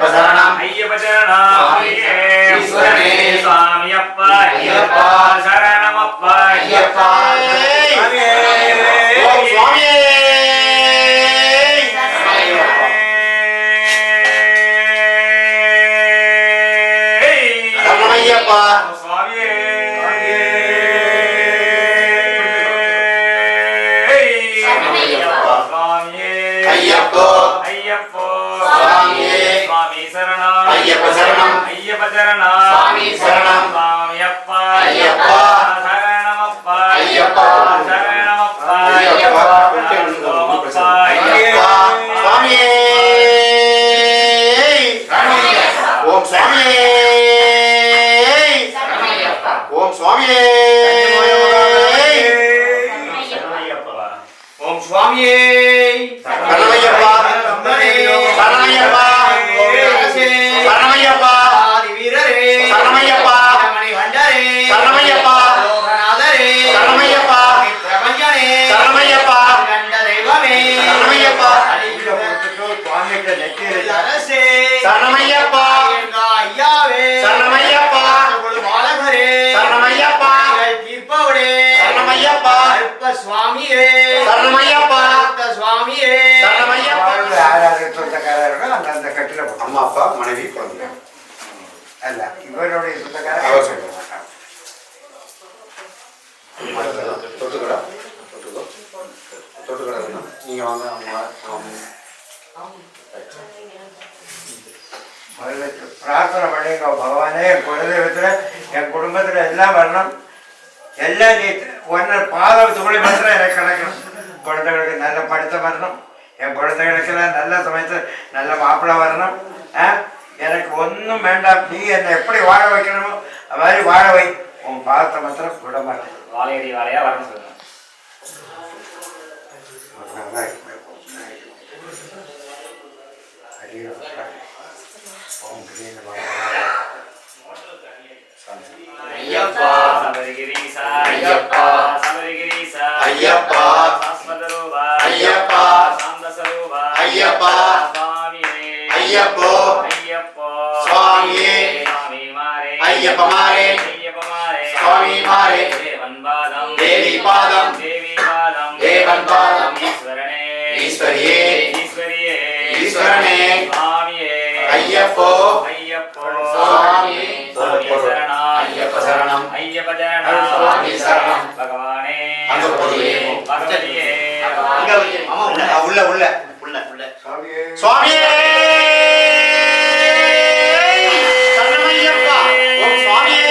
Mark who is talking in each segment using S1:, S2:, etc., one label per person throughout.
S1: ஐயப்ப சரணம்
S2: ஐயப்ப சரணம்
S1: ஈஸ்வரனே
S2: சுவாமி அப்பா
S1: ஐயப்பா
S2: சரணம் அப்பா
S1: ஐயப்பா ஓம் சுவாமியே சரணமையப்பா
S2: சுவாமியே
S1: சரணமையப்பா
S2: சுவாமியே
S1: ஐயப்போ
S2: ஐயப்போ
S1: சுவாமியே
S2: சுவாமி சரணம்
S1: ஐயப்ப சரணம்
S2: ஐயப்ப சரணம்
S1: சுவாமி சரணம்
S2: சுவாமி அப்பா
S1: ஐயப்பா
S2: சரணம் அப்பா
S1: ஐயப்பா
S2: சரணம் அப்பா
S1: ஐயப்பா ஐயப்பா சுவாமியே ஓம் சுவாமியே ஓம் சுவாமியே
S2: ஓம் சுவாமியே
S1: சரணமையப்பா சரணமையப்பா சரணமையப்பா சரணமையப்பா சரணமையப்பா சரணமையப்பா சரணமையப்பா சரணமையப்பா சரணமையப்பா சரணமையப்பா சரணமையப்பா சரணமையப்பா
S3: சுவாமியே
S1: சரணமையப்பா
S3: சுவாமியே
S1: சரணமையப்பா
S4: யாராவது சொந்தக்காரர்கள் அந்த கட்டில
S1: அம்மா அப்பா மனைவி குழந்தை
S4: அல்ல இவருடைய சொந்தக்காரர்
S1: அவர் சொல்ல மாட்டாங்க தொட்டுக்கடா தொட்டுக்கடா வேணும் நீங்க வாங்க
S4: முதல்ல பிரார்த்தனை பண்ணிங்க பகவானே என் குலதெய்வத்துல என் குடும்பத்துல எல்லாம் வரணும் எல்லாம் நீ ஒன்று பாதம் துளி மாத்திரம் எனக்கு கிடைக்கணும் குழந்தைகளுக்கு நல்ல படித்தம் வரணும் என் குழந்தைகளுக்கெல்லாம் நல்ல சமயத்தில் நல்ல மாப்பிள்ளை வரணும் எனக்கு ஒன்றும் வேண்டாம் நீ என்னை எப்படி வாழ வைக்கணுமோ அது மாதிரி வாழ வை உன் பாதத்தை மாத்திரம் விட மாட்டேன்
S2: வாழையடி வாழையா வரணும் சொல்லுங்க
S1: ஐயப்பா
S2: சபரிகிரீசா
S1: ஐயப்பா
S2: சபரிகிரீசா
S1: ஐயப்பா
S2: சாஸ்வத ரூபா
S1: ஐயப்பா
S2: சாந்த ஸ்வரூபா
S1: ஐயப்பா
S2: சுவாமியே
S1: ஐயப்போ
S2: ஐயப்போ
S1: சுவாமியே
S2: சுவாமிமாரே
S1: ஐயப்பமாரே
S2: ஐயப்பமாரே
S1: சுவாமிமாரே
S2: தேவன் பாதம்
S1: தேவி பாதம்
S2: தேவி பாதம்
S1: தேவன் பாதம்
S2: ஈஸ்வரனே
S1: ஈஸ்வரியே
S2: ஈஸ்வரியே
S1: ஈஸ்வரனே
S2: சுவாமியே
S1: ஐயப்போ
S2: ஐயப்போ
S1: சுவாமியே
S2: சுவாமி சரணம்
S1: ஐயப்ப சரணம்
S2: ஐயப்ப சரணம்
S1: சுவாமி சரணம்
S2: பகவானே
S1: அங்க போடுவே
S2: பகவதியே
S1: அம்மா உள்ள உள்ள உள்ள உள்ள
S4: சுவாமியே
S1: சுவாமியே சரணமையப்பா ஓம் சுவாமியே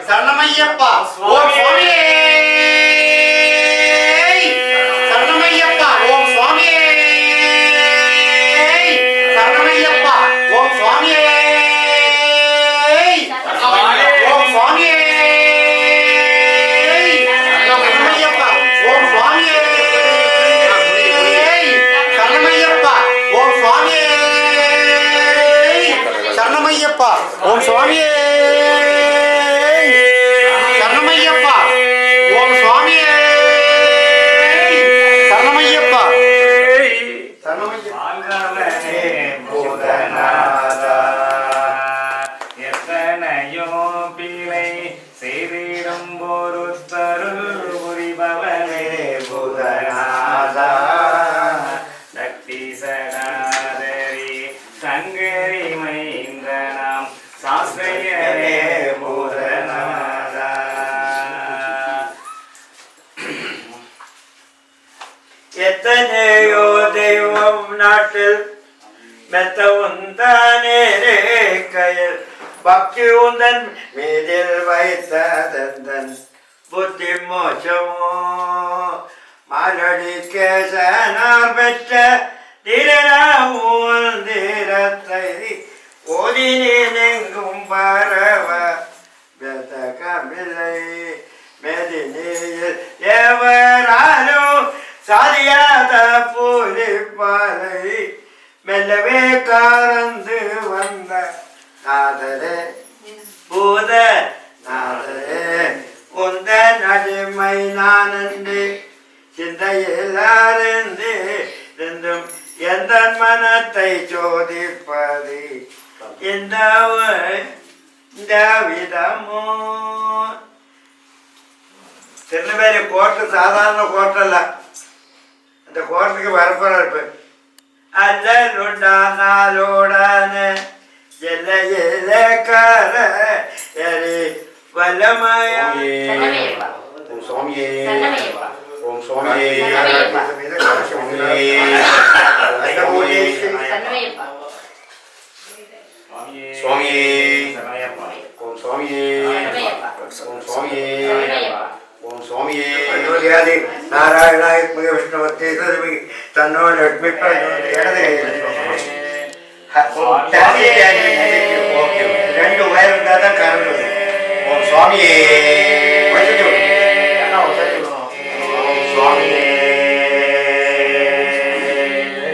S1: சரணமையப்பா ஓம் சுவாமியே சரணமையப்பா ஓம் சுவாமியே சரணமையப்பா ஓம் சுவாமியே ஓம் சுவாமியே சரணமையப்பா ஓம் சுவாமியே சரணமையப்பா ஓம் சுவாமியே சரணமையப்பா ஓம் சுவாமியே சரணமையப்பா ஓம் சுவாமியே சரணமையப்பா
S2: ஆங்கவனே பூதநாதா எத்தனையோ பிழை செய்திடும் பொறுத்தருள் புரிபவனே பூதநாதா சக்தி சடாதரி சங்கரி மைந்தனாம் சாஸ்திரியனே பூதநாதா
S4: எத்தனையோ தெய்வம் நாட்டில் மெத்த உந்தானே கையில் பக்தி உந்தன் மீதில் வைத்ததன் புத்தி மோசமோ மாலடி கேசனார் பெற்ற திருநாமூல் தீரத்தை ஓதினெங்கும் பரவ கமில்லை மெதினியில் எவராலும் சாதியாத பூலிப்பாலை மெல்லவே காரந்து வந்த நாதரே பூத நாதரே உந்த நடிமை நானந்து சிந்தையில் அறிந்து இருந்தும் எந்த மனத்தை எந்த விதமோ திருநெல்வேலி கோர்ட்டு சாதாரண கோர்ட்டல்ல, அந்த கோர்ட்டுக்கு வரப்போற இருப்பு அல்லோடான எல்லையிலக்கார வல்லமயா
S2: ஓம் சுவாமியே ஓம்
S4: சுவாமியே.
S2: சுவாமியே ஓம் சுவாமியே ஓம் சுவாமியே ஓம் சுவாமியே
S4: பிரச்சோதயாதி நாராயணாய விஷ்ணுவத்தே சதவி தன்னோ லட்சுமி ரெண்டு உயரம் இருந்தால் தான் கரண்ட் வரும்.
S2: ஓம் சுவாமியே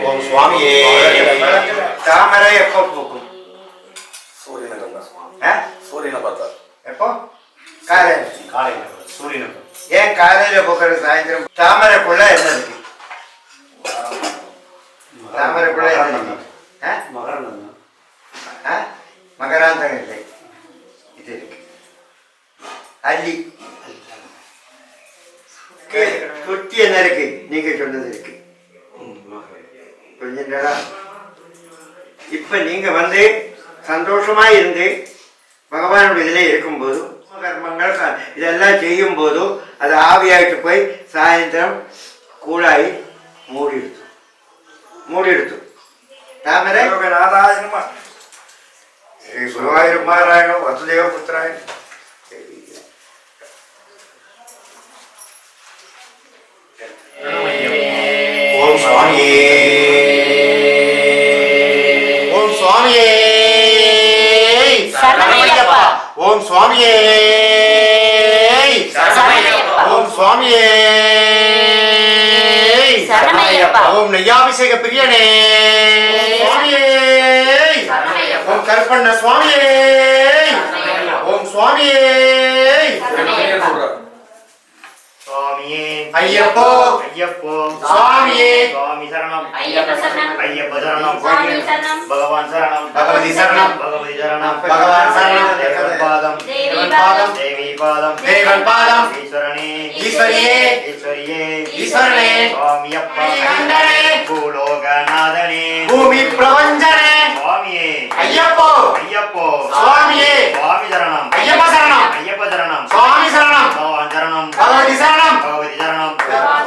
S2: ஓம் சுவாமியே
S4: தாமரை எப்போ பூக்கும்?
S1: சூரியனை பார்த்தா
S4: எப்போ? காலையில்.
S2: காலையில் சூரியன்
S4: ஏன் காலையில பூக்கிறது சாயந்தரம்? தாமரைக்குள்ள என்ன இருக்கு? தாமரைக்குள்ள என்ன இருக்கு? மகராந்தம் இல்லை, இது இருக்கு அல்லி. சுத்தி என்ன இருக்கு? நீங்க சொன்னது இருக்கு. புரிஞ்சுங்களா? இப்ப நீங்க வந்து சந்தோஷமா இருந்து பகவானுடைய இதில் இருக்கும்போது கர்மங்கள் இதெல்லாம் செய்யும் போது அது ஆவியாயிட்டு போய் சாயந்தரம் கூழாയി மூடிடுத்து தாமரை நாராயணமா ஸ்ரீ குருவாயூரப்பாராயண வசுதேவ புத்திராய.
S2: ஓம் சுவாமியே ஓம் சுவாமியே
S5: சரணமையப்பா.
S2: ஓம் சுவாமியே
S5: சரணமையப்பா.
S2: ஓம் சுவாமியே
S5: சரணமையப்பா.
S2: ஓம் நெய்யாபிஷேக பிரியனே சுவாமியே
S5: சரணமையப்பா.
S2: ஓம் கருப்பண்ண சுவாமியே ஓம் சுவாமியே
S1: சுவாமியே
S2: ஐயப்போ
S1: ஐயப்போ
S2: சுவாமியே
S1: சுவாமி சரணம்
S5: ஐயப்ப சரணம்.
S1: ஐயப்ப சரணம்
S5: சுவாமி சரணம்.
S1: பகவான் சரணம்
S2: பகவதி சரணம்
S1: பகவதி சரணம்
S2: பகவான் சரணம்
S1: தேவன் பாதம்
S5: தேவி
S2: பாதம்
S1: தேவி பாதம்
S2: தேவன் பாதம்
S1: ஈஸ்வரனே
S2: ஈஸ்வரியே
S1: ஈஸ்வரியே
S2: ஈஸ்வரனே
S1: சுவாமியப்பா
S2: கண்டனே
S1: பூலோகநாதனே
S2: பூமி பிரபஞ்சனே
S1: சுவாமியே
S2: ஐயப்போ
S1: ஐயப்போ
S2: சுவாமியே
S1: சுவாமி சரணம்
S2: ஐயப்ப சரணம்
S1: ஐயப்ப சரணம்
S2: சுவாமி சரணம்
S1: பகவான் சரணம்
S2: பகவதி சரணம்
S1: பகவதி சரணம்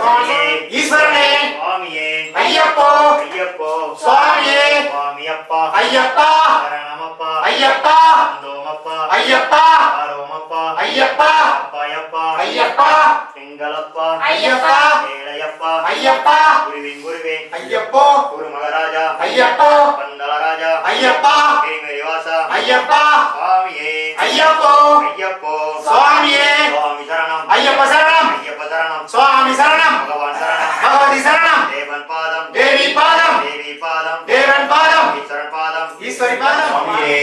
S5: சுவாமியே.
S2: ஈஸ்வரனே
S1: சுவாமியே
S2: ஐயப்போ
S1: ஐயப்போ
S2: சுவாமியே
S1: சுவாமியப்பா
S2: ஐயப்பா
S1: சரணமப்பா
S2: ஐயப்பா
S1: அந்தோமப்பா
S2: ஐயப்பா
S1: ஆரோமப்பா
S2: ஐயப்பா
S1: அப்பாயப்பா
S2: ஐயப்பா
S1: செங்கலப்பா
S5: ஐயப்பா.
S1: ஏழையப்பா
S2: ஐயப்பா
S1: குருவின் குருவே
S2: ஐயப்போ
S1: குரு மகாராஜா
S2: ஐயப்போ
S1: பந்தள ராஜா
S2: ஐயப்பா
S1: பெருமேரி வாசா
S2: ஐயப்பா
S1: சுவாமியே
S2: ஐயப்போ
S1: ஐயப்போ
S2: சுவாமியே
S1: சுவாமி சரணம்
S2: ஐயப்ப சரணம்
S1: ஐயப்ப சரணம்
S2: சுவாமி சரணம்
S1: பகவான் சரணம்
S2: பகவதி சரணம்
S1: தேவன் பாதம்
S2: தேவி பாதம்
S1: தேவி பாதம்
S2: தேவன் பாதம்
S1: ஈஸ்வரன் பாதம்
S2: ஈஸ்வரி பாதம் சுவாமியே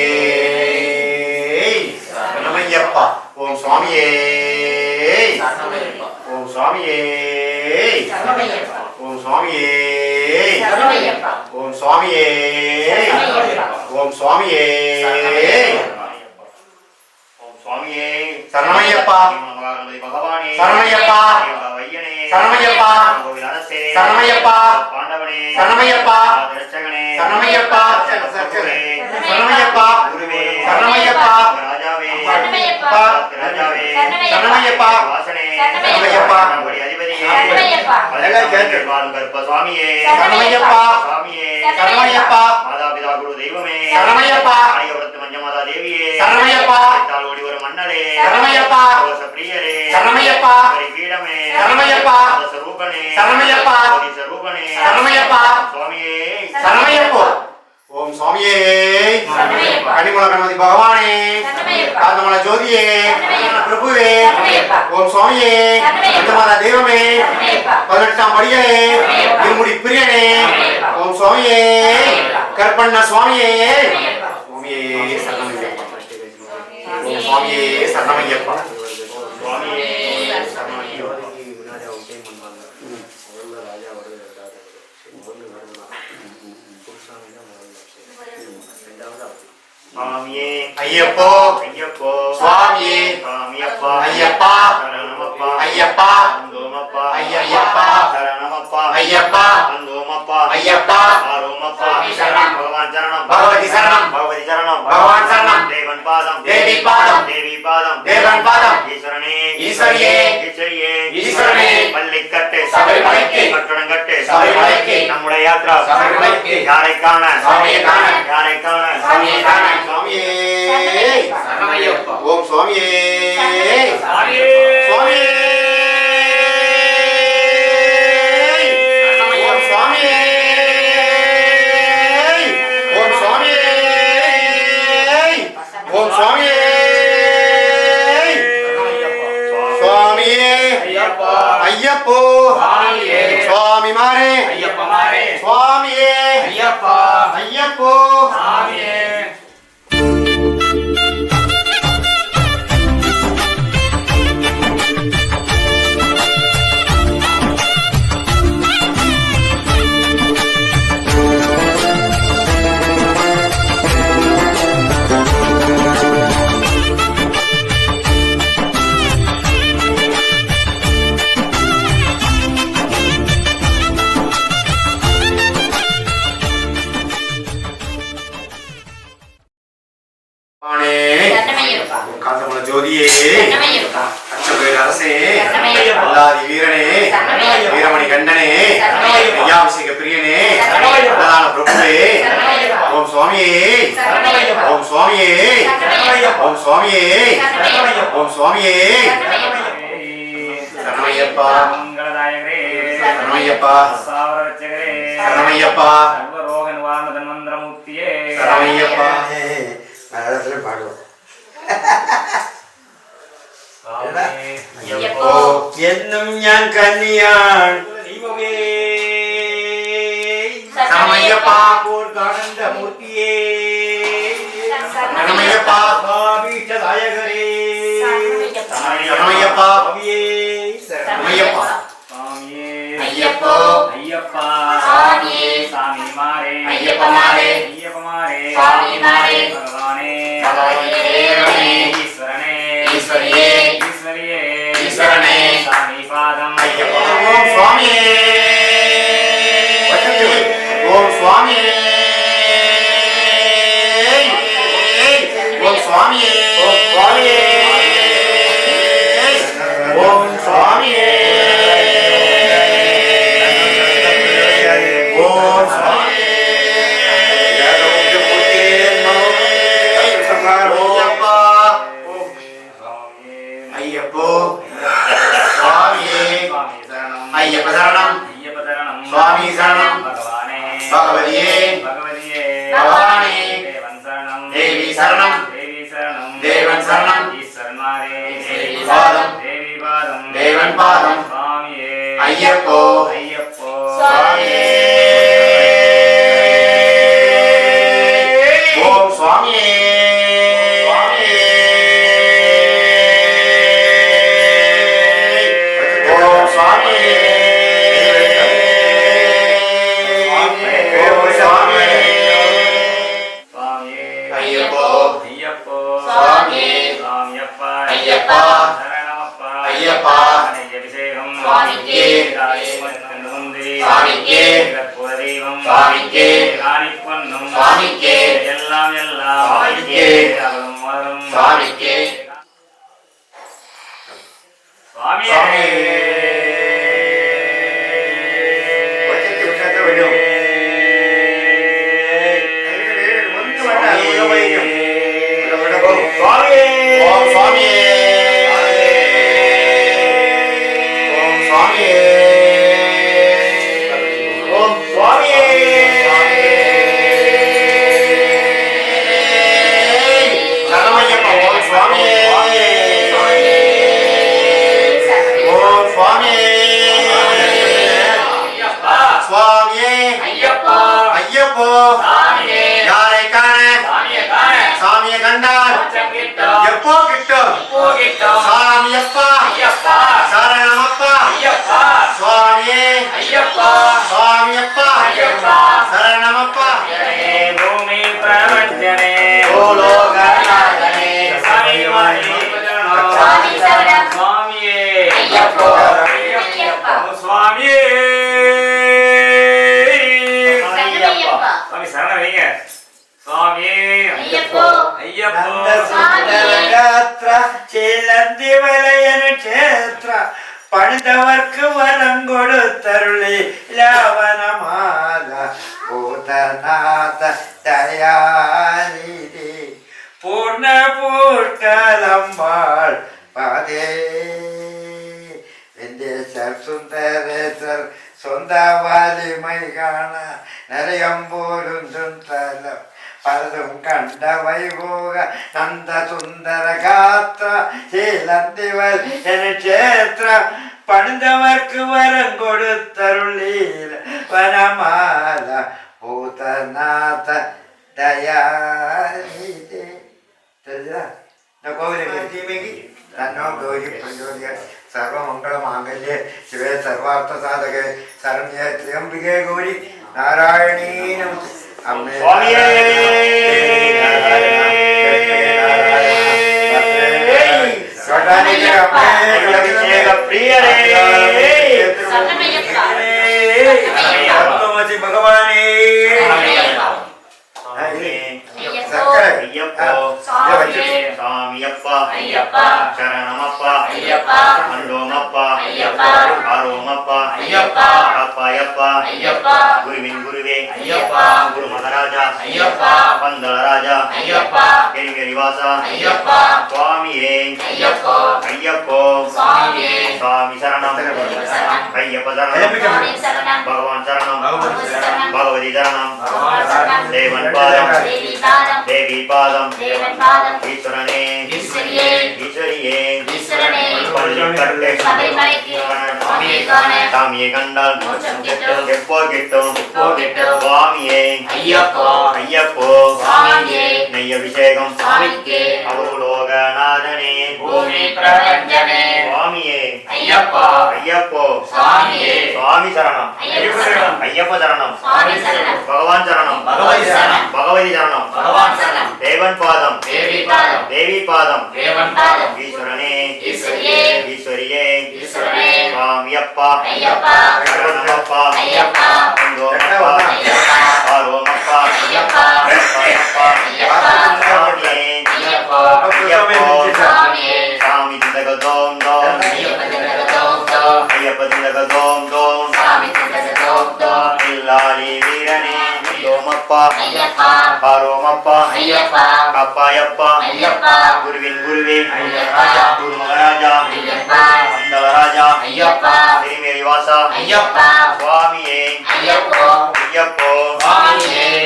S2: சரணமையப்பா ஓம் சுவாமியே ஓம் சுவாமியே
S5: சரணமையப்பா.
S2: ஓம் சுவாமியே
S5: சரணமையப்பா.
S2: ஓம் சுவாமியே ஓம் சுவாமியே
S1: ஓம் சுவாமியே
S2: சரணமையப்பா
S1: மகாகணபதி பகவானே
S2: சரணமையப்பா
S1: வையனே
S2: சரணமையப்பா
S1: கோவில் அரசே
S2: சரணமையப்பா
S1: பாண்டவனே
S2: சரணமையப்பா
S1: ரட்சகனே
S2: சரணமையப்பா
S1: சரணமையப்பா
S2: சரணமையப்பா
S1: குருவே
S2: சரணமையப்பா
S1: ராஜாவே
S5: சரணமையப்பா.
S1: ராஜாவே
S2: சரணமையப்பா
S1: வாசனே
S2: சரணமையப்பா
S1: நம்முடைய அதிபதியே
S5: சரணமையப்பா.
S1: வாழும் கருப்ப சுவாமியே
S2: சரணமையப்பா
S1: சுவாமியே
S2: சரணமையப்பா
S1: மாதாபிதா குரு தெய்வமே
S2: சரணமையப்பா
S1: ஆரியவரத்து மஞ்சமாதா தேவியே
S2: சரணமையப்பா
S1: தாள் ஓடி வரும் மன்னரே
S2: சரணமையப்பா
S1: கோச பிரியரே
S2: சரணமையப்பா
S1: பீடமே
S2: சரணமையப்பா
S1: ஸ்வரூபனே
S2: சரணமையப்பா
S1: ஸ்வரூபனே
S2: சரணமையப்பா
S1: சுவாமியே
S2: சரணமையப்போ ஓம் சுவாமியே
S5: சரணமையப்பா.
S2: கனிமுல கணபதி பகவானே
S5: சரணமையப்பா.
S2: காந்தமல ஜோதியே
S5: சரணமையப்பா.
S2: பிரபுவே
S5: சரணமையப்பா.
S2: ஓம் சுவாமியே
S5: சரணமையப்பா.
S2: பஞ்சமாதா தெய்வமே
S5: சரணமையப்பா.
S2: 18ஆம் படிகளே
S5: சரணமையப்பா.
S2: இருமுடி பிரியனே
S5: சரணமையப்பா.
S2: ஓம் சுவாமியே
S5: சரணமையப்பா.
S2: கற்பண்ண சுவாமியே
S5: சரணமையப்பா.
S2: சுவாமியே சரணமையப்பா ஓம் சுவாமியே சரணமையப்பா
S1: சுவாமியே சுவாமியே
S2: ஐயப்போ
S1: ஐயப்போ
S2: சுவாமியே
S1: சுவாமியப்பா
S2: ஐயப்பா
S1: சரணமப்பா
S2: ஐயப்பா
S1: அந்தோமப்பா
S2: ஐயப்பா
S1: சரணமப்பா
S2: ஐயப்பா
S1: அந்தோமப்பா
S2: ஐயப்பா
S1: ஆரோமப்பா
S2: சரணம்.
S1: பகவான் சரணம்
S2: பகவதி சரணம்.
S1: பகவதி சரணம்
S2: பகவான் சரணம்.
S1: தேவன் பாதம்
S2: தேவி பாதம்.
S1: தேவி பாதம்
S2: தேவன் பாதம்.
S1: ஈஸ்வரனே
S2: ஈஸ்வரியே.
S1: ஈஸ்வரியே
S2: ஈஸ்வரனே.
S1: பள்ளிக்கட்டு
S2: சபரிமலைக்கு.
S1: கட்டணங்கட்டு
S2: சபரிமலைக்கு.
S1: நம்முடைய யாத்ரா
S2: சபரிமலைக்கு.
S1: யாரை காண
S2: சுவாமியை காண.
S1: யாரை காண
S2: சுவாமியே தானே. சுவாமியே
S3: சரணமையப்பா.
S2: ஓம் சுவாமியே
S3: சுவாமியே.
S2: சுவாமியே ஓம் சுவாமியே ஓம் சுவாமியே ஓம் சுவாமியே சுவாமியே
S3: ஐயப்பா.
S2: ஐயப்போ
S3: சுவாமியே.
S2: சுவாமிமாரே
S3: ஐயப்பமாரே.
S2: சுவாமியே
S3: ஐயப்பா.
S2: ஐயப்போ
S3: சுவாமியே.
S5: சரணமையப்பா.
S2: காந்தமல ஜோதியே
S5: சரணமையப்பா.
S2: அச்சபேர் அரசே
S5: சரணமையப்பா.
S2: அல்லாதி வீரனே
S5: சரணமையப்பா.
S2: வீரமணி கண்டனே
S5: சரணமையப்பா.
S2: ஐயாபிஷேக பிரியனே
S5: சரணமையப்பா.
S2: பிரதான பிரபுவே
S5: சரணமையப்பா.
S2: ஓம் சுவாமியே
S5: சரணமையப்பா.
S2: ஓம் சுவாமியே
S5: சரணமையப்பா.
S2: ஓம் சுவாமியே
S5: சரணமையப்பா.
S2: ஓம் சுவாமியே
S5: சரணமையப்பா.
S2: சரணமையப்பா
S3: மங்களதாயகரே.
S2: சரணமையப்பா
S3: சாவரட்சகரே.
S2: சரணமையப்பா
S3: சர்வரோக நிவாரண தன்வந்திரமூர்த்தியே.
S2: சரணமையப்பா
S4: மலையாளத்துல பாடுவோம்.
S3: சுவாமியே.
S5: ஐயப்போ.
S4: എന്നും ഞാൻ കന്നിയാൻ ദൈവമേ
S2: சரணமையப்பா
S4: പോൽ കാണണ്ട മൂർത്തിയേ
S2: சரணமையப்பா
S4: ഭാവീഷ്ടദായകരേ
S2: சரணமையப்பா
S4: ഭാവിയേ
S2: சரணமையப்பா
S3: சுவாமியே.
S5: ஐயப்போ.
S3: ஐயப்பா.
S5: சுவாமியே.
S3: சாமிமாரே.
S5: ஐயப்பமாரே.
S3: ஐயப்பமாரே.
S5: சுவாமிமாரே.
S3: பகவானே.
S5: பகவதியே தேவனே.
S3: ஈஸ்வரனே.
S2: ஈஸ்வரியே
S3: ஈஸ்வரியே.
S2: ஈஸ்வரனே.
S3: சாமி பாதம்.
S2: ஐயப்பா ஓம் சுவாமியே ஓம் சுவாமியே ஓம் சுவாமியே ஓம் சுவாமியே ஓம் சுவாமியே ஓம் சுவாமியே ஐயப்பா ஐயப்போ சுவாமியே
S3: சுவாமி சரணம்.
S2: ஐயப்ப சரணம்
S3: ஐயப்ப சரணம்.
S2: சுவாமி சரணம்
S3: பகவானே.
S2: பகவதியே
S3: பகவதியே.
S2: பகவானே
S3: தேவன் சரணம்.
S2: தேவி சரணம்
S3: தேவி சரணம்.
S2: தேவன் சரணம்
S3: ஈஸ்வரன்மாரே.
S2: தேவி பாதம்
S3: தேவி பாதம்.
S2: தேவன் பாதம்
S3: சுவாமியே.
S2: ஐயப்போ
S3: ஐயப்போ.
S5: சுவாமியே.
S2: ஓம் சுவாமியே ஓம் சுவாமியே ஓம் சுவாமியே
S3: சுவாமியே.
S2: ஐயப்போ
S3: ஐயப்போ.
S5: சுவாமியே.
S3: சுவாமியப்பா.
S2: ஐயப்பா.
S3: சரணமப்பா.
S2: ஐயப்பா.
S3: அபிஷேகம்.
S5: சுவாமிக்கே. சுவாமிக்கே.
S3: கற்பூர தெய்வம்.
S2: சுவாமிக்கே.
S3: காணிப்பொன்னும்.
S2: சுவாமிக்கே.
S3: எல்லாம் எல்லாம்
S2: சுவாமிக்கே.
S3: அவரும் வரும்.
S2: சுவாமிக்கே.
S3: சுவாமியே.
S2: ஓம் சுவாமியே ஓம் சுவாமியே ஓம் சுவாமியே சரணமையப்பா ஓம் சுவாமியே ஓம் சுவாமியே சுவாமியே
S5: ஐயப்போ.
S2: ஐயப்போ
S5: சுவாமியே.
S2: யாரை காண
S5: சுவாமியை காண.
S2: சாமியை கண்டால்
S5: மோட்சம் கிட்டும்.
S2: எப்போ கிட்டும்
S5: எப்போ கிட்டும்.
S2: சாமியப்பா
S5: ஐயப்பா.
S2: சரணமப்பா
S5: ஐயப்பா.
S2: சுவாமியே
S5: ஐயப்பா.
S2: சுவாமியப்பா
S5: ஐயப்பா.
S2: சரணமப்பா
S3: பூமி பிரபஞ்சனே.
S2: ஓலோக
S5: நாதனே.
S4: ಗಾತ್ರ ಚೇಲಂದಿ ವಲಯನ ಕ್ಷೇತ್ರ ಪಣಿದವರ್ಕು ವರಂಗೊಡುತ್ತರುಳಿ ಲವನ ಮಾಲ ಭೂತನಾಥ ದಯಾನಿಧಿ பூர்ண பூர்க்கலம்பாள் பாதே வெந்தேசர் சுந்தரேசர் சொந்த வலிமை காண நிறையம்போரும் சுந்தரம் பலதும் கண்ட வைபோக நந்த சுந்தர காத்திர சீலந்திவல் என சேத்திர பணிந்தவர்க்கு வரம் கொடுத்தருளீல வனமால பூதநாத தயாநிதே. தெரியுதா? இந்த கோவிலுக்கு தீமைக்கு தன்னோ கௌரி பிரஜோதிய சர்வமங்கள மாங்கல்யே சிவே சர்வார்த்த சாதகே சரண்யே திரியம்பிகே கௌரி நாராயணீ நமஸ்தே. அம்மே பகவானே
S3: சாமியப்பா சரணமப்பா மண்டோமப்பா ஆரோமப்பா அப்பாயப்பா குருவின் குருவே குரு மகாராஜா பந்தளராஜா எரிவாசா சுவாமியே ஐயப்போ சுவாமி சரணம் ஐயப்ப சரணம் பகவான் சரணம் பகவதி சரணம் தேவன் பாதம் தேவி பாதம் ஈஸ்வரனே ஈஸ்வரியே சாமியை கண்டால் எப்போ கிட்டும் சுவாமியே ஐயப்போ நெய் அபிஷேகம் அவலோகநாதனே சுவாமியே ஐயப்போ சுவாமி சரணம் ஐயப்ப சரணம் பகவான் சரணம் பகவதி சரணம் தேவன் பாதம் தேவி பாதம் ஈஸ்வரனே ஈஸ்வரியே சுவாமியப்பா சரணமப்பா மண்டோமப்பா ஆரோமப்பா அப்பாயப்பா சுவாமியே சாமி திந்தகதோம் தோம் ஐயப்ப திந்தகதோம் தோம் இல்லாளி வீரனே மண்டோமப்பா ஆரோமப்பா அப்பாயப்பா குருவின் குருவே குரு மகாராஜா பந்தளராஜா திருமேரிவாசா சுவாமியே ஐயப்போ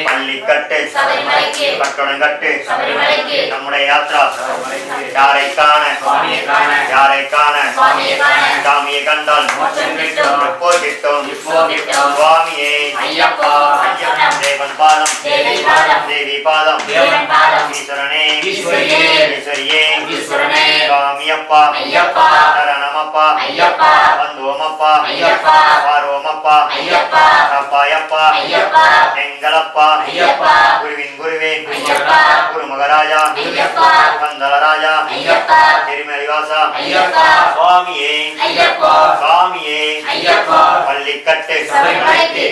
S3: பள்ளிக்கட்டு கட்டணங்கட்டு நம்முடைய யாத்ரா யாரை காண சாமியை கண்டால் எப்போ கிட்டும் சுவாமியே தேவன் பாதம் தேவி பாதம் ஈஸ்வரனே ஈஸ்வரியே சுவாமியப்பா சரணமப்பா பந்தோமப்பா ஆரோமப்பா அப்பாயப்பா எங்களப்பா குருவின் குருவே குரு மகாராஜா பந்தளராஜா திருமேரிவாசா சுவாமியே பள்ளிக்கட்டு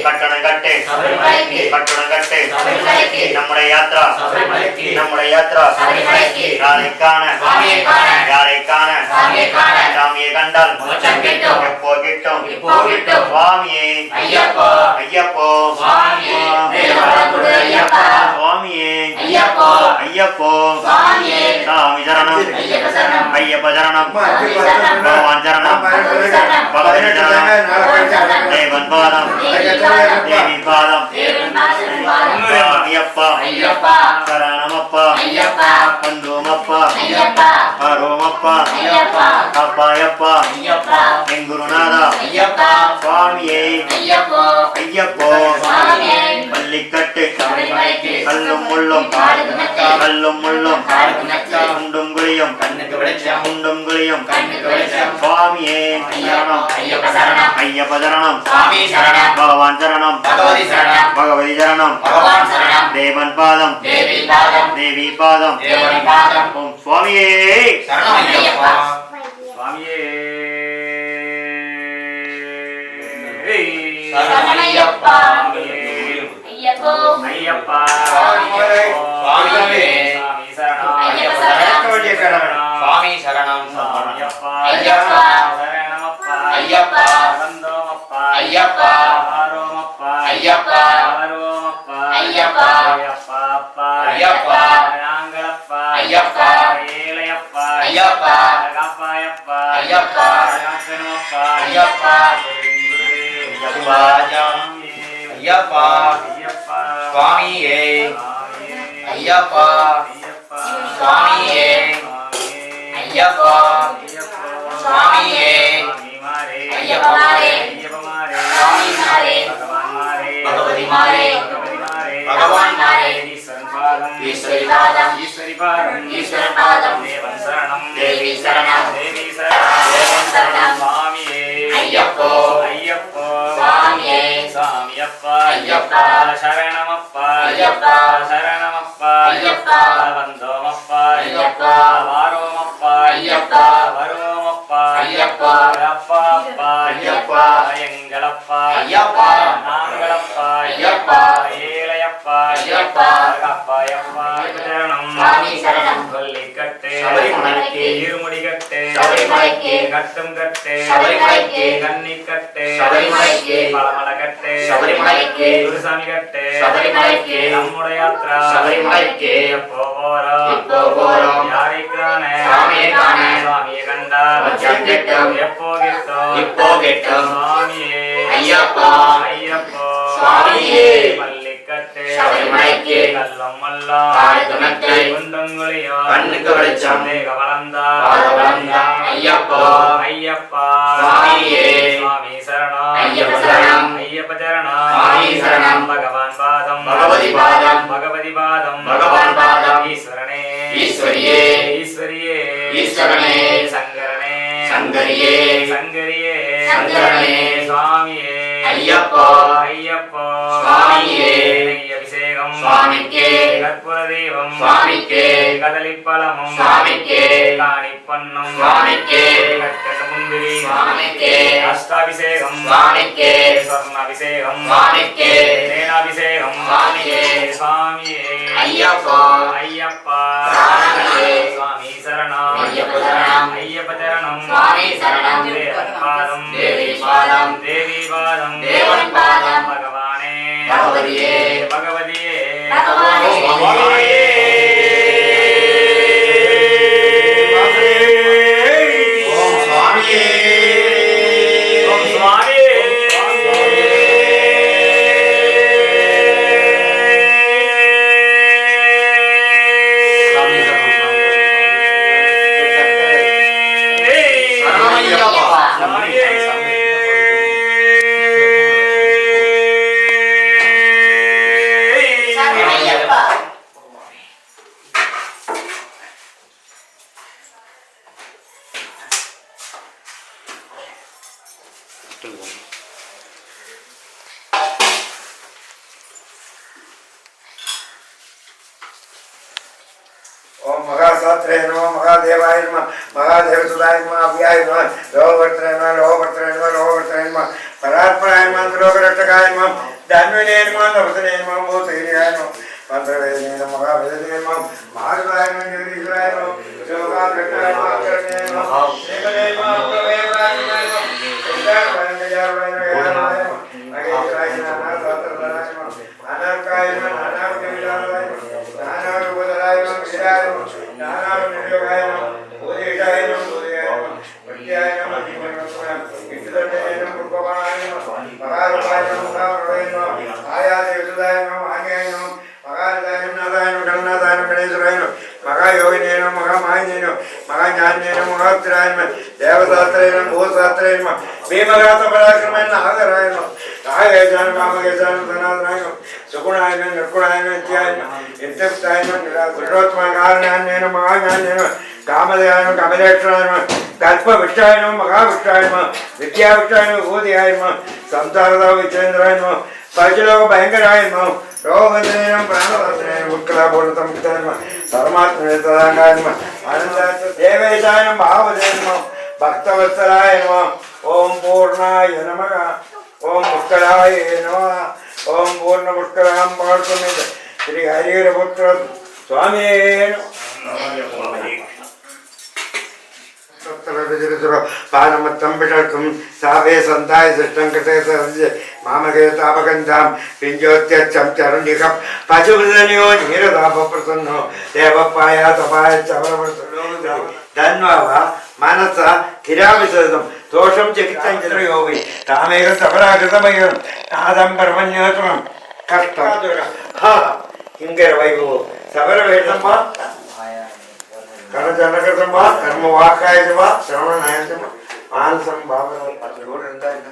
S3: கட்டணங்கட்டு நம்முடைய யாத்ரா யாரை காண சாமியை கண்டால் எப்போ கிட்டும் சுவாமியே ஐயப்போ சுவாமியே ஐயப்போ சாமி சரணம் ஐயப்ப சரணம் பகவான் சரணம் பகவதி சரணம் தேவன் பாதம் தேவி பாதம் ஐயப்பா சரணமப்பா பந்தோமப்பா ஆரோமப்பா அப்பாயப்பா என் குருநாதா சுவாமியே ஐயப்போ பள்ளிக்கட்டு கல்லும் முள்ளும் குண்டும் குழியும் சுவாமியே ஐயப்ப சரணம் பகவான் சரணம் பகவதி சரணம் தேவன் பாதம் தேவி பாதம் ஓம் சுவாமியே சுவாமியே ஐயப்பா
S5: சரணம்
S1: ஐயப்ப சரணம் சுவாமி சரணம்
S5: சாமியப்பா
S1: ஐயப்பா
S5: சரணமப்பா
S1: ஐயப்பா
S5: வந்தோமப்பா
S1: ஐயப்பா
S5: ஆரோமப்பா
S1: ஐயப்பா
S5: ஆரோமப்பா
S1: ஐயப்பா
S5: ஐயப்பா அப்பா
S1: ஐயப்பா
S5: நாங்களப்பா
S1: ஐயப்பா
S5: ஏழையப்பா
S1: ஐயப்பா
S5: காப்பாயப்பா
S1: ஐயப்பா
S5: காக்கணுமப்பா
S1: ஐயப்பா ஐயப்பா ஐயப்பா
S5: ஐயப்பா
S1: சுவாமியே ஐயப்பா சுவாமியே ஐயப்பா சுவாமியே ஐயப்பமாரே சுவாமிமாரே பகவதிமாரே பகவான்மாரே ஈஸ்வரி பாதம்
S5: ஈஸ்வரி பாதம் தேவன் சரணம்
S1: தேவி சரணம்
S5: தேவி சரணம்
S1: தேவன் சரணம்
S5: சுவாமியே
S1: ஐயப்போ
S5: ஐயப்போ
S1: சுவாமியே
S5: சாமியப்பா
S1: ஐயப்பா
S5: சரணமப்பா
S1: ஐயப்பா
S5: சரணமப்பா
S1: ஐயப்பா
S5: வந்தோமப்பா
S1: ஐயப்பா
S5: வாரோமப்பா
S1: ஐயப்பா
S5: வருவோமப்பா
S1: ஐயப்பா
S5: அப்பா அப்பா
S1: ஐயப்பா
S5: எங்களப்பா
S1: ஐயப்பா
S5: நாங்களப்பா
S1: ஐயப்பா
S5: ஏழையப்பா
S1: ஐயப்பா
S5: அப்பாயப்பா சரணம்
S1: சுவாமி சரணம்
S5: கொல்லிக்கட்டு
S1: சபரிமலைக்கு
S5: இருமுடிக்கட்டு
S1: சபரிமலைக்கு
S5: கட்டும் கட்டு
S1: சபரிமலைக்கு
S5: கன்னிக்கட்டு
S1: சபரிமலைக்கு
S5: பழமலக்கட்டு
S1: சபரிமலைக்கு
S5: குருசாமி கட்டு
S1: சபரிமலைக்கு
S5: நம்முடைய யாத்ரா
S1: சபரிமலைக்கு
S5: எப்போ போறோம்
S1: இப்போ போறோம்
S5: யாரை காண
S1: சாமியை காண
S5: சுவாமியை கண்டா
S1: மச்சம் கெட்டும்
S5: எப்போ கிட்டும்
S1: இப்போ கெட்டும்
S5: சுவாமியே
S1: ஐயப்பா
S5: ஐயப்போ
S1: சுவாமியே
S5: மல்லிக்கட்டு
S1: சபரிமலைக்கு
S5: கல்லம் மல்லம்
S1: காய்கனத்தை
S5: குண்டங்குழியோ
S1: கண்ணுக்கு வெளிச்சம்
S5: தேக வளர்ந்தா
S1: பாத வளர்ந்தா ஐயப்போ
S5: ஐயப்பா
S1: சுவாமியே
S5: சுவாமி சரணம்
S1: ஐயப்ப சரணம்
S5: ஐயப்ப சரணம்
S1: சுவாமி சரணம்
S5: பகவான் பாதம்
S1: பகவதி பாதம்
S5: பகவதி பாதம்
S1: பகவான் பாதம்
S5: ஈஸ்வரனே
S1: ஈஸ்வரியே
S5: ஈஸ்வரியே
S1: ஈஸ்வரனே
S5: சங்கரனே
S1: சங்கரியே
S5: சங்கரியே
S1: சங்கரனே
S5: சுவாமியே
S1: ஐயப்போ
S5: ஐயப்போ
S1: சுவாமியே
S5: அபிஷேகம்
S1: சுவாமிக்கே
S5: கற்பூர தீபம்
S1: சுவாமிக்கே
S5: கதலிப்பழமும்
S1: சுவாமிக்கே
S5: காணிப்பண்ணும்
S1: சுவாமிக்கே
S5: கட்டட முந்திரி
S1: சுவாமிக்கே
S5: அஷ்டாபிஷேகம்
S1: சுவாமிக்கே
S5: ஸ்வர்ணாபிஷேகம்
S1: சுவாமிக்கே
S5: தேனாபிஷேகம்
S1: சுவாமியே
S5: சுவாமியே
S1: ஐயப்போ
S5: ஐயப்பா
S1: சரணமே
S5: சுவாமி சரணம்
S1: ஐயப்ப சரணம்
S5: ஐயப்ப சரணம்
S1: சுவாமி சரணம்
S5: தேவன் பாதம்
S1: தேவி பாதம்
S5: தேவி பாதம்
S1: தேவன் பாதம்
S5: பகவானே
S1: பகவதியே
S5: பகவதியே
S1: பகவானே
S5: சுவாமியே
S2: ஓம் சுவாமியே
S5: ஓம் சுவாமியே
S1: சரணமையப்பா.
S5: சுவாமியே
S1: சரணமையப்பா.
S4: ओम महाशास्त्रे नमः महादेवाय नमः महादेवसुताय नमः अव्याय नमः लोकवर्त्रे नमः लोकवर्त्रे नमः लोकवर्त्रे नमः परात्पराय नमः लोकरक्षकाय नमः दानविने नमः नवतने नमः भूतहीनाय नमः मंत्रवेदने नमः महावेदने नमः महादेवाय नमः जगदीश्वराय नमः योगाग्रहाय नमः अग्रणे नमः एकने नमः प्रवेदाय नमः सिद्धार्थाय नमः अगेश्वराय नमः सात्रदाय नमः अनर्काय नमः नानाविधाय नमः नानारूपधराय नमः विराय नमः नानाविनियोगाय नमः उदयशाय नमः उदयाय नमः प्रत्याय नमः जीवनोत्तमाय इष्टदण्डाय नमः कृपवाणाय नमः महारूपाय नमः महाप्रभवे नमः आयादेवसुदाय नमः आज्ञाय नमः महारदाय नमः नादाय नमः गणनाथाय नमः गणेश्वराय नमः महायोगिने नमः महामाहिने नमः महाज्ञाने नमः महात्तराय नमः देवशास्त्रे नमः भूशास्त्रे नमः भीमघातपराक्रमाय नमः नागराय नमः नागेशाय नमः कामकेशाय नमः धनाधनाय नमः सुगुणाय नमः निर्गुणाय नमः नित्याय नमः नित्यस्थाय नमः निराकृतोत्तमकारणेन नमः महाज्ञाने नमः कामदयाय नमः कमलेक्षणाय नमः कल्पविष्टाय नमः महाविष्टाय नमः विद्याविष्टाय नमः भूतियाय नमः संसारदा विचेन्द्राय नमः पंचलोक भयंकराय नमः रोगवन्दने नमः प्राणवत्ने नमः उत्कलापूर्णतम पिताय नमः परमात्मने तदांगाय नमः आनन्दाय देवेशाय नमः भावदे नमः भक्तवत्सलाय नमः ओम पूर्णाय नमः ओम पुष्कराय नमः ओम पूर्ण पुष्करां पार्श्वमेत श्री हरिहरपुत्र स्वामी पानमत्तं विषर्तुं सावे सन्ताय दृष्टं कृते सन्जे मामके तापगन्धां पिञ्जोत्यच्छं चरुण्यकं पशुवदनियो धीरतापप्रसन्नो देवपायातपाय चवरवर्तनो धन्वा मनस किराविसदं दोषं चिकित्सं चित्रयोगि तामेव तपराकृतमयं नादं ब्रह्मण्योत्रं कष्टं हा किङ्कर वैभव सबरवेदम्मा कर्मजनकृतम्मा कर्मवाक्कायजवा श्रवणनायजवा मानसं भावनं पत्रगोरन्दायन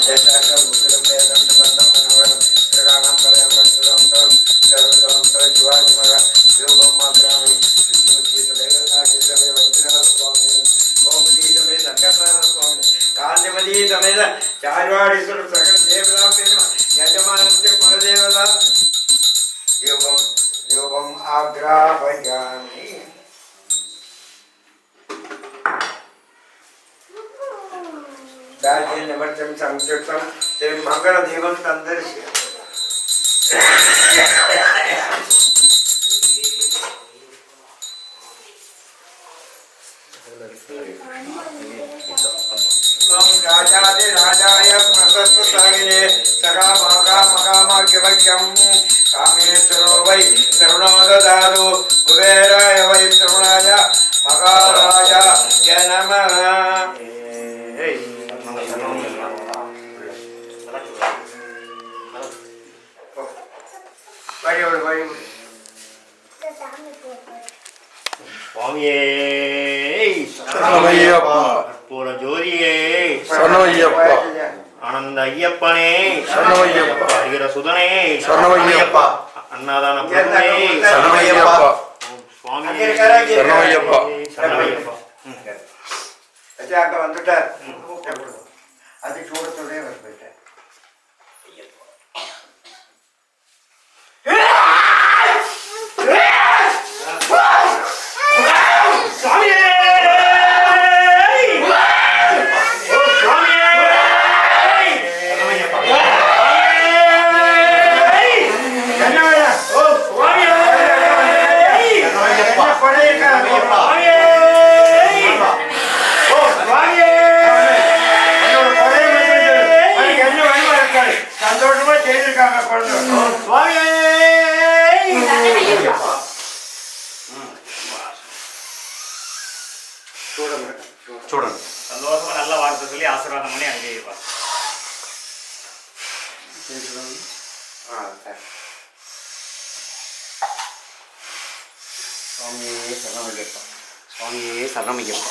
S4: जयसाकं मुकुटमेदं बन्धं मनोरं जगानां परं वस्तुरं तं सर्वदं प्रज्वालमग योगं मात्रामि विष्णुचितलेखनाकितमे वंशनाथ स्वामी गोमती समेत संकटनाथ स्वामी कांतिमती समेत चार्वाडीश्वर सकल देवताभ्यो यजमानस्य कुलदेवता योगम् आग्रापयामि दाल्य निवर्तं संयुक्तं ते मंगलदेवं तन्दर्श्य राजादे राजाय प्रसस्तसागिने सखा माका मकामाख्यवक्यं कामेश्वरो वै श्रवणो ददातु कुबेराय वै श्रवणाय मकाराय नमः
S3: சுவாமியே
S2: சரணமையப்பா
S3: பூர ஜோதியே
S2: சரணமையப்பா
S3: ஆனந்த ஐயப்பனே
S2: சரணமையப்பா
S3: ஹரிகர சுதனே
S2: சரணமையப்பா
S3: அன்னதான பிரபுவே
S2: சரணமையப்பா
S3: சுவாமியே
S2: சரணமையப்பா
S3: சரணமையப்பா
S4: அங்க வந்துட்டார் அது சூடத்தோடய வந்துட்டார் சந்தோஷமா செய்திருக்காங்க
S3: చూడండి
S5: சந்தோஷமா நல்ல வார்த்தை சொல்லி ஆசீர்வாதம் பண்ணி அங்கேயேப்பா
S3: சுவாமியே சரணமையப்பா சுவாமியே சரணமையப்பா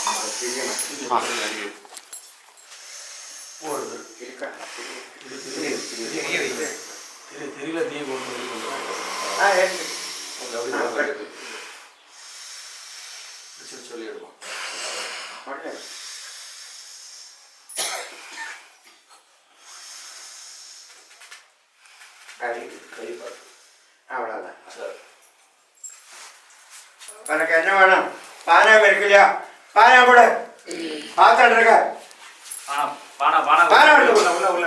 S4: அவ்வளவுதான் உனக்கு என்ன வேணும் பானம் இருக்கு இல்லையா பானம் கூட பாத்திரம் இருக்க பானம் எடுத்து உள்ள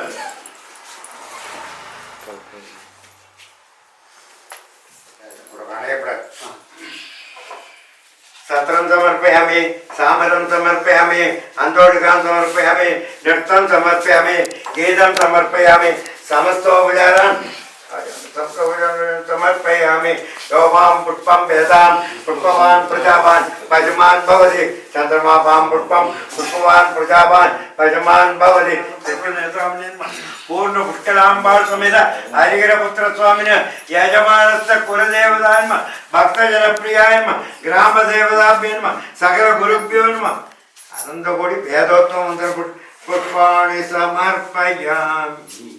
S4: सत्रं समर्पयामि सामरं समर्पयामि अंतोडिकां समर्पयामि नृत्यं समर्पयामि गीतं समर्पयामि समस्तोपचारान् समर्पयामि योमां पुष्पं वेदां पुष्पवान् प्रजावान् पशुमान् भवति चन्द्रमापां पुष्पं पुष्पवान् प्रजावान् पशुमान् भवति पूर्ण पुष्कलांबाळ समेत हरिहरपुत्र स्वामिने यजमानस्य कुलदेवतान्म भक्तजनप्रियान्म ग्रामदेवताभ्यन्म सकल गुरुभ्यो नमः आनंदकोटि वेदोत्तम मंत्र पुष्पाणि समर्पयामि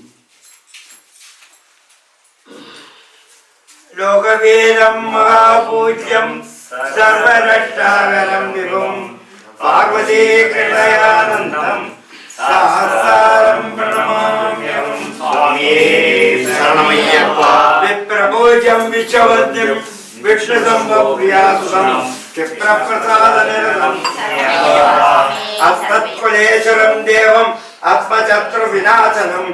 S4: लोकवीरं महापूज्यं सर्वरक्षाकरं विभुं पार्वती कृपयानन्दं सहस्रं प्रणमाम्यहं
S3: சுவாமியே சரணமையப்பா
S4: विप्रभोजं विश्ववद्यं विष्णुसम्भवप्रियासुतं क्षिप्रप्रसादनिरतं अस्मत्कुलेश्वरं देवम् आत्मशत्रुविनाशनं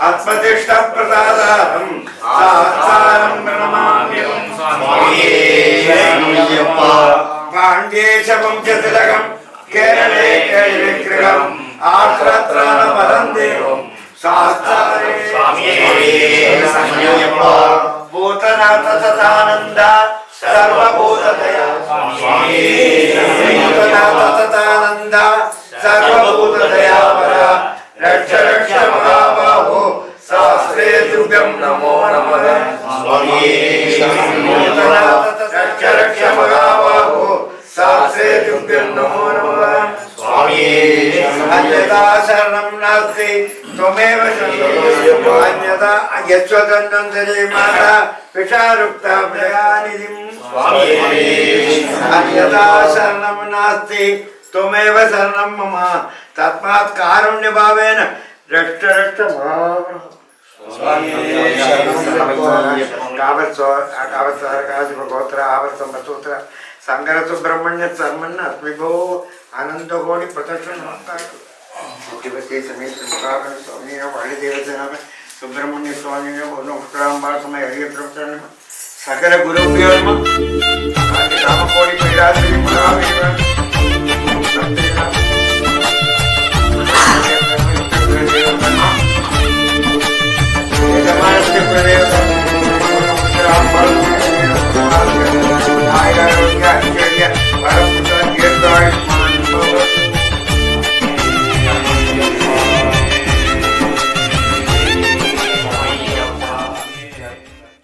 S4: आत्मतिष्ठ प्रसादारं सात्सारं प्रणमाम्यहं
S3: स्वामिये शरणमय्यप्पा
S4: पाण्ड्येशवंशतिलकं केरले केळिविग्रहम् आर्द्रत्राणमरन्देवं शास्त्रारे
S5: स्वामिये
S3: शरणमय्यप्पा
S4: भूतनाथ तथानन्द सर्वभूतदया
S3: स्वामिये
S4: भूतनाथ तथानन्द सर्वभूतदयावर रक्ष रक्ष महाबाहो शास्त्रे तुभ्यं नमो नमः
S3: स्वामिये
S4: भूतनाथ रक्ष रक्ष महाबाहो शास्त्रे तुभ्यं नमो नमः
S3: स्वामिये
S4: अन्यथा शरणं नास्ति त्वमेव शरणं अन्यथा यस्वदन्नन्तरे माता विषारुक्ता प्रयानिधिं अन्यथा शरणं नास्ति त्वमेव शरणं मम तस्मात् कारुण्यभावेन रक्ष रक्ष गोत्र आवर्तसूत्र संगर सुब्रह्मण्य शर्मन् अस्मिभो आनंद कोटि प्रदर्शन समेत स्वामी वाणिदेवता सुब्रह्मण्य स्वामी समय हरिय प्रवचन सकल गुरुभ्यो नमः रामकोटि पीडाद्रि महावीर प्रदेव